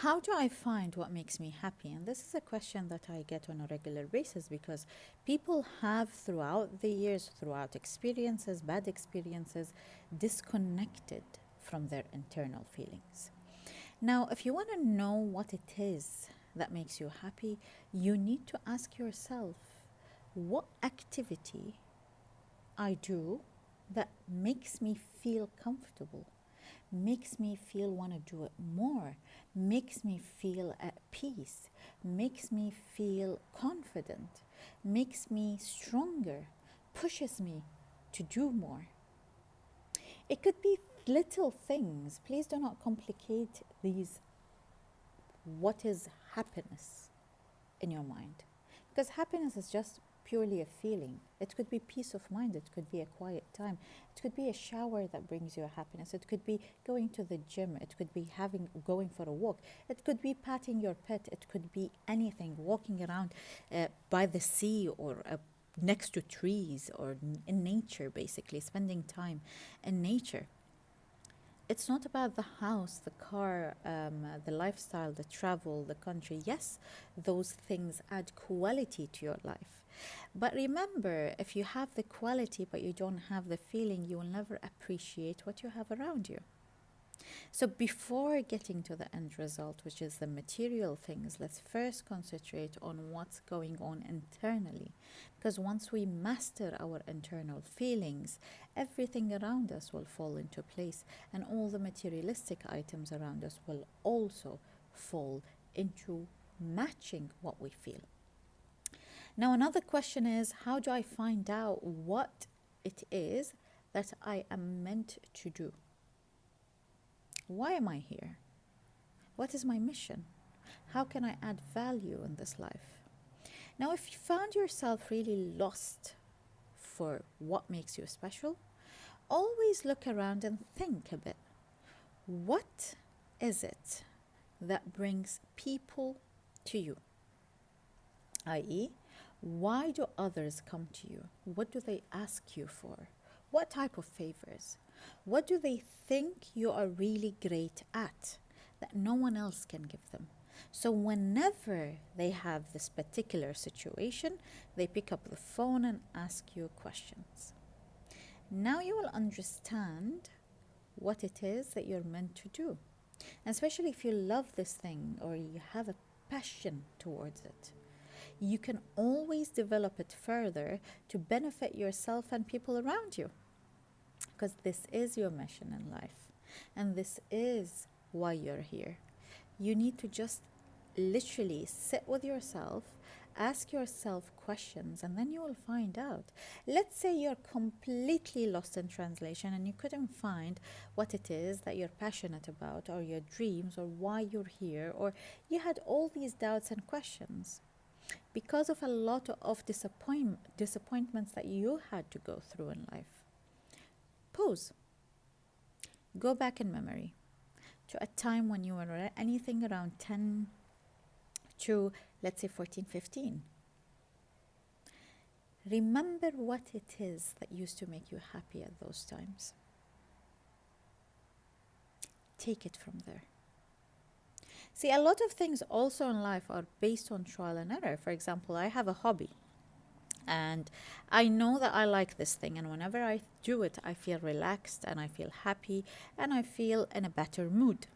How do I find what makes me happy? And this is a question that I get on a regular basis because people have, throughout the years, throughout experiences, bad experiences, disconnected from their internal feelings. Now, if you want to know what it is that makes you happy, you need to ask yourself what activity I do that makes me feel comfortable, makes me feel want to do it more, makes me feel at peace, makes me feel confident, makes me stronger, pushes me to do more. It could be little things. Please do not complicate these. What is happiness in your mind? Because happiness is just purely a feeling. It could be peace of mind. It could be a quiet time. It could be a shower that brings you happiness. It could be going to the gym. It could be going for a walk. It could be patting your pet. It could be anything. Walking around by the sea or next to trees or in nature, basically spending time in nature. It's not about the house, the car, the lifestyle, the travel, the country. Yes, those things add quality to your life. But remember, if you have the quality but you don't have the feeling, you will never appreciate what you have around you. So before getting to the end result, which is the material things, let's first concentrate on what's going on internally. Because once we master our internal feelings, everything around us will fall into place, and all the materialistic items around us will also fall into matching what we feel. Now, another question is, how do I find out what it is that I am meant to do? Why am I here? What is my mission? How can I add value in this life? Now, if you found yourself really lost for what makes you special, always look around and think a bit. What is it that brings people to you? i.e., why do others come to you? What do they ask you for? What type of favors? What do they think you are really great at that no one else can give them? So whenever they have this particular situation, they pick up the phone and ask you questions. Now you will understand what it is that you're meant to do. And especially if you love this thing or you have a passion towards it, you can always develop it further to benefit yourself and people around you. Because this is your mission in life. And this is why you're here. You need to just literally sit with yourself, ask yourself questions, and then you will find out. Let's say you're completely lost in translation and you couldn't find what it is that you're passionate about, or your dreams, or why you're here, or you had all these doubts and questions because of a lot of disappointments that you had to go through in life. Pause. Go back in memory to a time when you were anything around 10 to, let's say, 14, 15. Remember what it is that used to make you happy at those times. Take it from there. See, a lot of things also in life are based on trial and error. For example, I have a hobby. And I know that I like this thing, and whenever I do it, I feel relaxed and I feel happy and I feel in a better mood.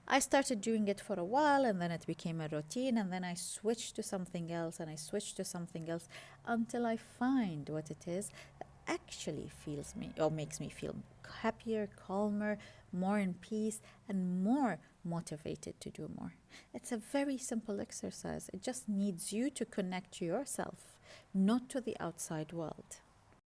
I started doing it for a while, and then it became a routine, and then I switched to something else and I switched to something else until I find what it is that actually feels me or makes me feel happier, calmer, more in peace, and more motivated to do more. It's a very simple exercise. It just needs you to connect to yourself, not to the outside world.